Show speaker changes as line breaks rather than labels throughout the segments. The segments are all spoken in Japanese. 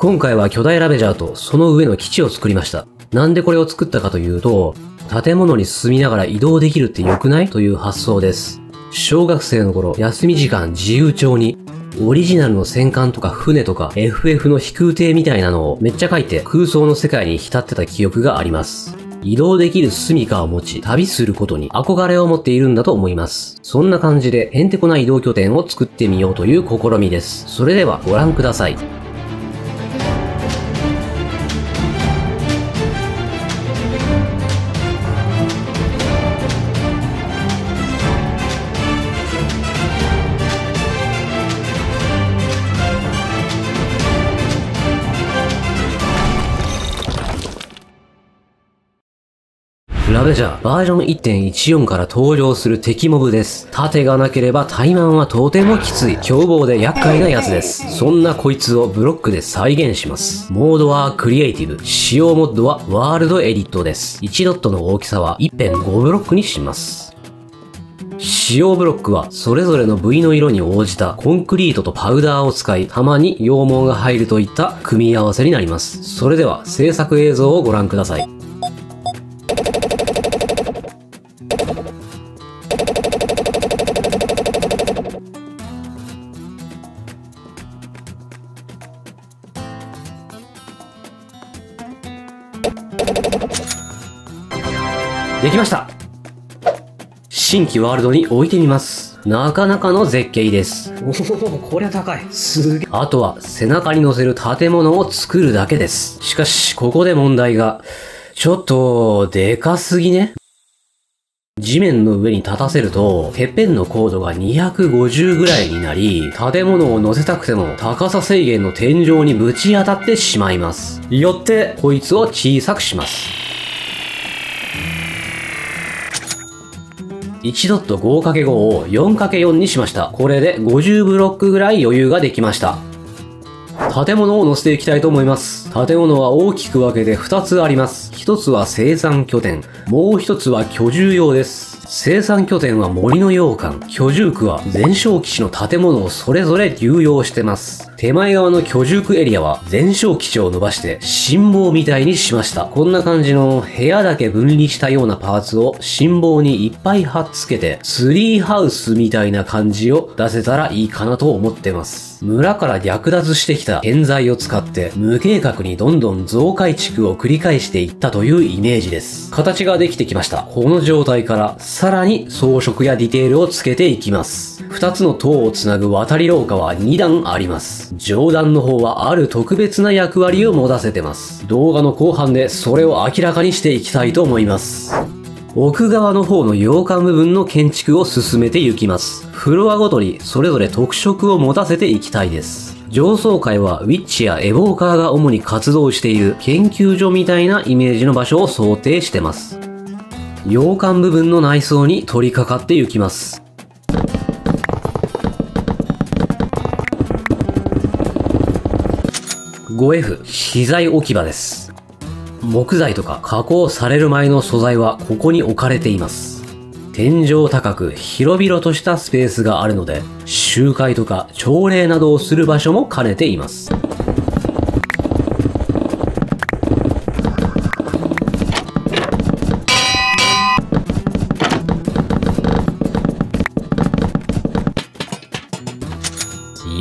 今回は巨大ラベジャーとその上の基地を作りました。なんでこれを作ったかというと、建物に住みながら移動できるって良くないという発想です。小学生の頃、休み時間自由帳に、オリジナルの戦艦とか船とか FF の飛空艇みたいなのをめっちゃ書いて空想の世界に浸ってた記憶があります。移動できる住処を持ち、旅することに憧れを持っているんだと思います。そんな感じでへんてこな移動拠点を作ってみようという試みです。それではご覧ください。ラベジャーバージョン 1.14 から登場する敵モブです。盾がなければ怠慢はとてもきつい。凶暴で厄介なやつです。そんなこいつをブロックで再現します。モードはクリエイティブ。使用モッドはワールドエディットです。1ドットの大きさは 1.5 ブロックにします。使用ブロックはそれぞれの部位の色に応じたコンクリートとパウダーを使い、たまに羊毛が入るといった組み合わせになります。それでは制作映像をご覧ください。できました。新規ワールドに置いてみます。なかなかの絶景です。おお、こりゃ高い。すげえ。あとは背中に乗せる建物を作るだけです。しかし、ここで問題が。ちょっと、でかすぎね。地面の上に立たせると、てっぺんの高度が250ぐらいになり、建物を乗せたくても高さ制限の天井にぶち当たってしまいます。よって、こいつを小さくします。1.5×5 を 4×4 にしました。これで50ブロックぐらい余裕ができました。建物を乗せていきたいと思います。建物は大きく分けて2つあります。1つは生産拠点、もう1つは居住用です。生産拠点は森の洋館、居住区は全焼基地の建物をそれぞれ流用してます。手前側の居住区エリアは全焼基地を伸ばして心棒みたいにしました。こんな感じの部屋だけ分離したようなパーツを心棒にいっぱい貼っつけてツリーハウスみたいな感じを出せたらいいかなと思ってます。村から略奪してきた建材を使って無計画にどんどん増改築を繰り返していったというイメージです。形ができてきました。この状態からさらに装飾やディテールをつけていきます。2つの塔をつなぐ渡り廊下は2段あります。上段の方はある特別な役割を持たせてます。動画の後半でそれを明らかにしていきたいと思います。奥側の方の洋館部分の建築を進めていきます。フロアごとにそれぞれ特色を持たせていきたいです。上層階はウィッチやエボーカーが主に活動している研究所みたいなイメージの場所を想定してます。洋館部分の内装に取り掛かっていきます。5F 資材置き場です。木材とか加工される前の素材はここに置かれています。天井高く広々としたスペースがあるので、集会とか朝礼などをする場所も兼ねています。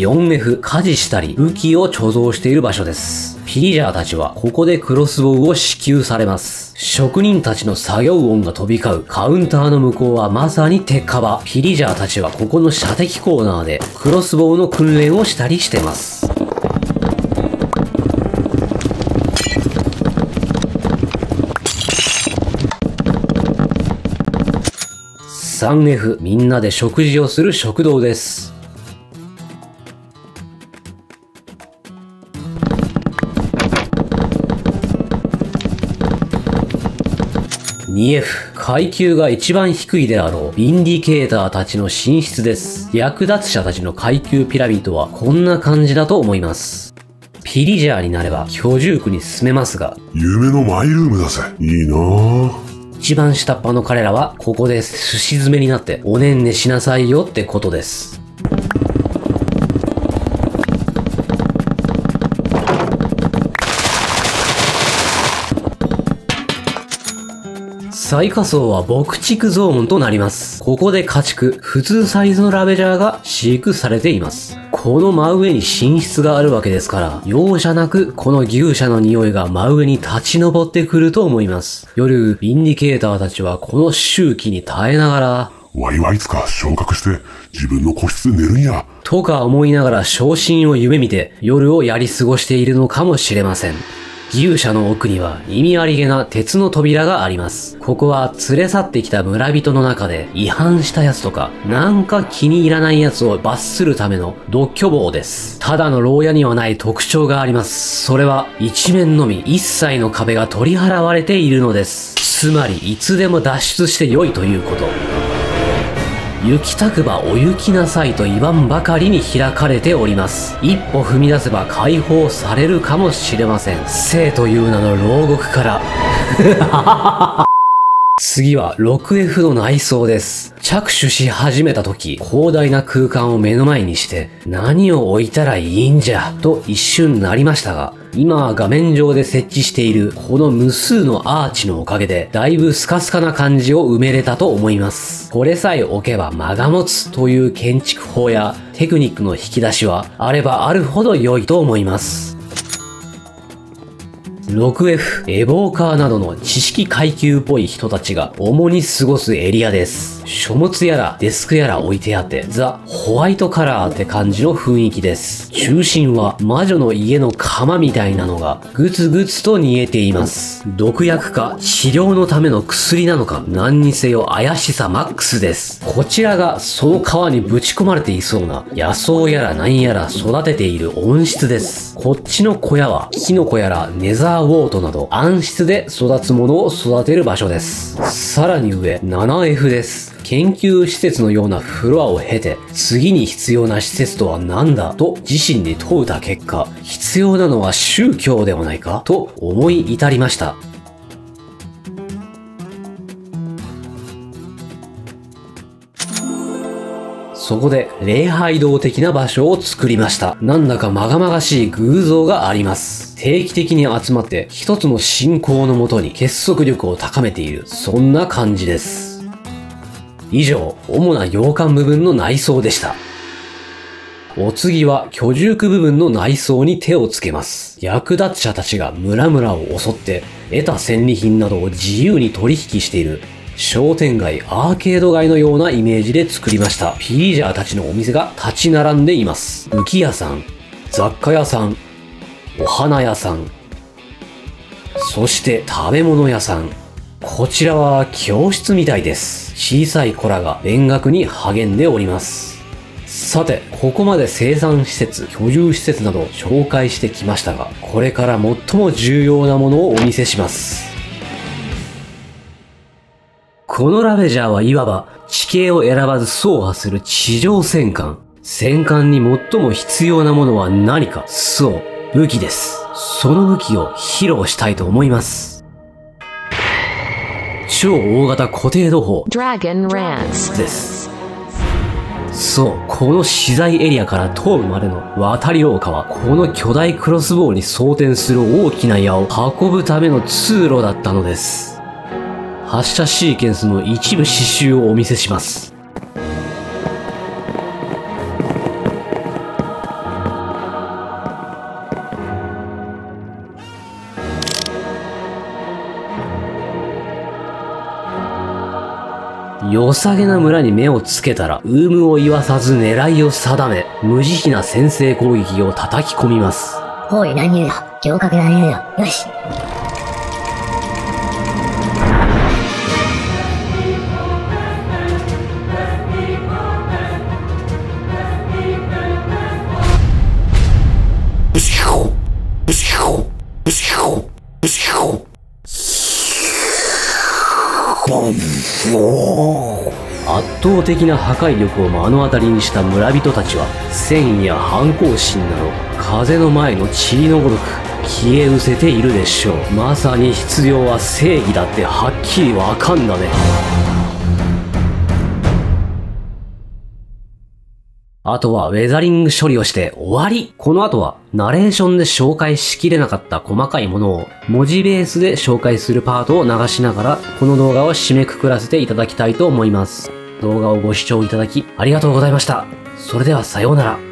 4F 家事したり武器を貯蔵している場所です。ピリジャーたちはここでクロスボウを支給されます。職人たちの作業音が飛び交うカウンターの向こうはまさに鉄火場。ピリジャーたちはここの射的コーナーでクロスボウの訓練をしたりしてます。3F みんなで食事をする食堂です。2F 階級が一番低いであろうビンディケーターたちの寝室です。略奪者たちの階級ピラミッドはこんな感じだと思います。ピリジャーになれば居住区に住めますが、
夢のマイルームだぜ。いいなぁ。
一番下っ端の彼らはここですし詰めになっておねんねしなさいよってことです。最下層は牧畜ゾーンとなります。ここで家畜、普通サイズのラベジャーが飼育されています。この真上に寝室があるわけですから、容赦なくこの牛舎の匂いが真上に立ち上ってくると思います。夜、インディケーターたちはこの周期に耐えながら、
ワイはいつか昇格して自分の個室で寝るんや。
とか思いながら昇進を夢見て夜をやり過ごしているのかもしれません。牛舎の奥には意味ありげな鉄の扉があります。ここは連れ去ってきた村人の中で違反したやつとか、なんか気に入らないやつを罰するための独居房です。ただの牢屋にはない特徴があります。それは一面のみ一切の壁が取り払われているのです。つまりいつでも脱出して良いということ。行きたくばお行きなさいと言わんばかりに開かれております。一歩踏み出せば解放されるかもしれません。生という名の牢獄から次は 6F の内装です。着手し始めた時、広大な空間を目の前にして何を置いたらいいんじゃと一瞬なりましたが、今は画面上で設置しているこの無数のアーチのおかげでだいぶスカスカな感じを埋めれたと思います。これさえ置けば間が持つという建築法やテクニックの引き出しはあればあるほど良いと思います。6F、エボーカーなどの知識階級っぽい人たちが主に過ごすエリアです。書物やらデスクやら置いてあってザ・ホワイトカラーって感じの雰囲気です。中心は魔女の家の釜みたいなのがグツグツと煮えています。毒薬か治療のための薬なのか何にせよ怪しさマックスです。こちらがその川にぶち込まれていそうな野草やら何やら育てている温室です。こっちの小屋はキノコやらネザーウォートなど暗室で育つものを育てる場所です。さらに上 7F です。研究施設のようなフロアを経て次に必要な施設とは何だと自身に問うた結果、必要なのは宗教ではないかと思い至りました。そこで礼拝堂的な場所を作りました。なんだかまがまがしい偶像があります。定期的に集まって一つの信仰のもとに結束力を高めている、そんな感じです。以上、主な洋館部分の内装でした。お次は居住区部分の内装に手をつけます。役立者たちが村々を襲って得た戦利品などを自由に取引している商店街、アーケード街のようなイメージで作りました。ピージャーたちのお店が立ち並んでいます。浮き屋さん、雑貨屋さん、お花屋さん、そして食べ物屋さん。こちらは教室みたいです。小さい子らが勉学に励んでおります。さて、ここまで生産施設、居住施設など紹介してきましたが、これから最も重要なものをお見せします。このラベジャーはいわば地形を選ばず走破する地上戦艦。戦艦に最も必要なものは何か？そう、武器です。その武器を披露したいと思います。超大型固定土砲
Dragon Rance
です。そう、この資材エリアから東部までの渡り廊下は、この巨大クロスボウに装填する大きな矢を運ぶための通路だったのです。発射シーケンスの一部刺繍をお見せします。良さげな村に目をつけたら、有無を言わさず狙いを定め、無慈悲な先制攻撃を叩き込みます。
包囲乱入よ。行革乱入よ。よし。
圧倒的な破壊力を目の当たりにした村人たちは、戦意や反抗心など風の前の塵のごとく消え失せているでしょう。まさに必要は正義だってはっきりわかんだね。あとはウェザリング処理をして終わり。この後はナレーションで紹介しきれなかった細かいものを文字ベースで紹介するパートを流しながらこの動画を締めくくらせていただきたいと思います。動画をご視聴いただきありがとうございました。それではさようなら。